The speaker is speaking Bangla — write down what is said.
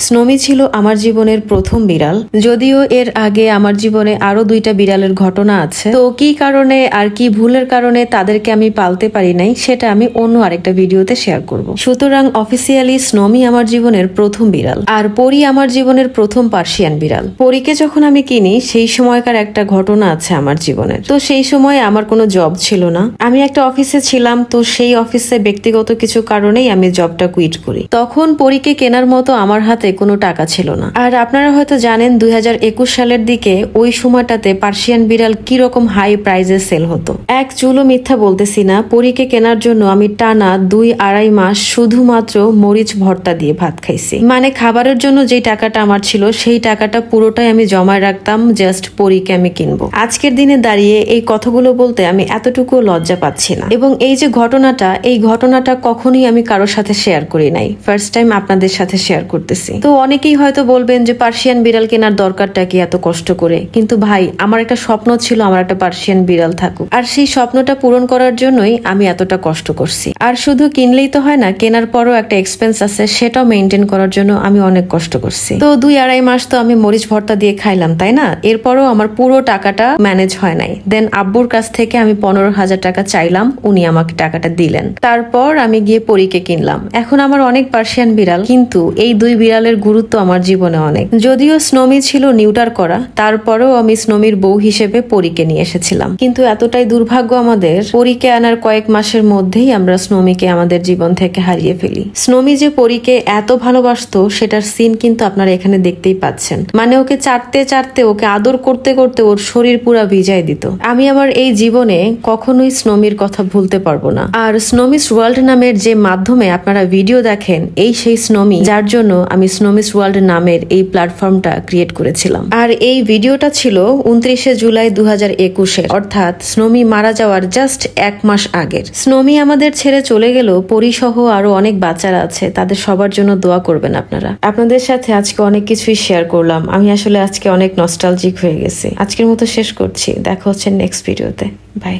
স্নোমি ছিল আমার জীবনের প্রথম বিড়াল, যদিও এর আগে আমার জীবনে আরো 2টা বিড়ালের ঘটনা আছে। তো কি কারণে আর কি ভুলের কারণে তাদেরকে আমি পালতে পারি নাই সেটা আমি অন্য আরেকটা ভিডিওতে শেয়ার করব। সুতরাং অফিসিয়ালি স্নোমি আমার জীবনের প্রথম বিড়াল, আর পরি আমার জীবনের প্রথম পার্সিয়ান বিড়াল। পরীকে যখন আমি কিনি সেই সময়কার একটা ঘটনা আছে আমার জীবনের। তো সেই সময় আমার কোনো জব ছিল না, আমি একটা অফিসে ছিলাম। তো সেই অফিসে ব্যক্তিগত কিছু কারণেই আমি জবটা কুইট করি। তখন পরীকে কেনার মতো আমার হাতে কোনো টাকা ছিল না। আর আপনারা হয়তো জানেন 2021 সালের দিকে ওই সময়টাতে পার্সিয়ান বিড়াল কিরকম হাই প্রাইজে সেল হতো। এক চুলও মিথ্যা বলতেছি না, পরীকে কেনার জন্য আমি টানা 2-2.5 মাস শুধুমাত্র মরিচ ভর্তা দিয়ে ভাত খাইছি। মানে খাবারের জন্য যে টাকাটা আমার ছিল সেই টাকাটা পুরোটাই আমি জমায় রাখতাম জাস্ট পরীকে আমি কিনবো। আজকের দিনে দাঁড়িয়ে এই কথাগুলো বলতে আমি এতটুকু লজ্জা পাচ্ছি না। এবং এই যে এই ঘটনাটা কখনোই আমি কারোর সাথে শেয়ার করি নাই, ফার্স্ট টাইম আপনাদের সাথে শেয়ার করতেছি। তো অনেকেই হয়তো বলবেন যে পার্সিয়ান বিড়াল কেনার দরকারটা কি এত কষ্ট করে, কিন্তু ভাই আমার একটা স্বপ্ন ছিল আমার একটা পার্সিয়ান বিড়াল থাকুক, আর সেই স্বপ্নটা পূরণ করার জন্যই আমি এতটা কষ্ট করছি। আর শুধু কিনলেই তো হয় না, কেনার পরও একটা এক্সপেন্স আছে, সেটাও মেনটেন করার জন্য আমি অনেক কষ্ট করছি। তো 2-2.5 মাস তো আমি মরিচ ভর্তা দিয়ে খাইলাম, তাই না? এরপরও আমার পুরো টাকাটা ম্যানেজ হয় নাই। দেন আব্বুর কাছ থেকে আমি 15,000 টাকা চাইলাম, উনি আমাকে টাকাটা দিলেন। তারপর আমি গিয়ে পরীকে কিনলাম। এখন আমার অনেক পার্সিয়ান বিড়াল, কিন্তু এই 2 বিড়ালের গুরুত্ব আমার জীবনে অনেক। যদিও স্নোমি ছিল নিউটার করা, তারপরেও আমি স্নোমির বউ হিসেবে পরীকে নিয়ে এসেছিলাম। কিন্তু এতটাই দুর্ভাগ্য আমাদের, পরীকে আনার কয়েক মাসের মধ্যেই আমরা স্নোমিকে আমাদের জীবন থেকে হারিয়ে ফেলি। স্নোমি যে পরীকে এত ভালোবাসতো সেটার সিন কিন্তু আপনারা এখানে দেখতেই পাচ্ছেন। মানে ওকে চাটতে চাটতে, ওকে আদর করতে করতে ওর শরীর পুরা ভিজাই দিত। আমি আমার এই জীবনে কখনোই স্নোমির কথা ভুলতে পারবো না। আর স্নোমিস ওয়ার্ল্ড নামের যে মাধ্যমে আপনারা ভিডিও দেখেন, এই সেই স্নোমি যার জন্য আমি স্নোমিস ওয়ার্ল্ড নামের এই প্ল্যাটফর্মটা ক্রিয়েট করেছিলাম। আর এই ভিডিওটা ছিল 29শে জুলাই 2021-এর, অর্থাৎ স্নোমি মারা যাওয়ার জাস্ট 1 মাস আগের। স্নোমি আমাদের ছেড়ে চলে গেল, পরিসহ আরো অনেক বাচ্চারা আছে, তাদের সবার জন্য দোয়া করবেন আপনারা। আপনাদের সাথে আজকে অনেক কিছুই শেয়ার করলাম, আমি আসলে আজকে অনেক নস্টালজিক হয়ে গেছি। আজকের মতো শেষ করছি, দেখা হচ্ছে নেক্সট ভিডিওতে। বাই।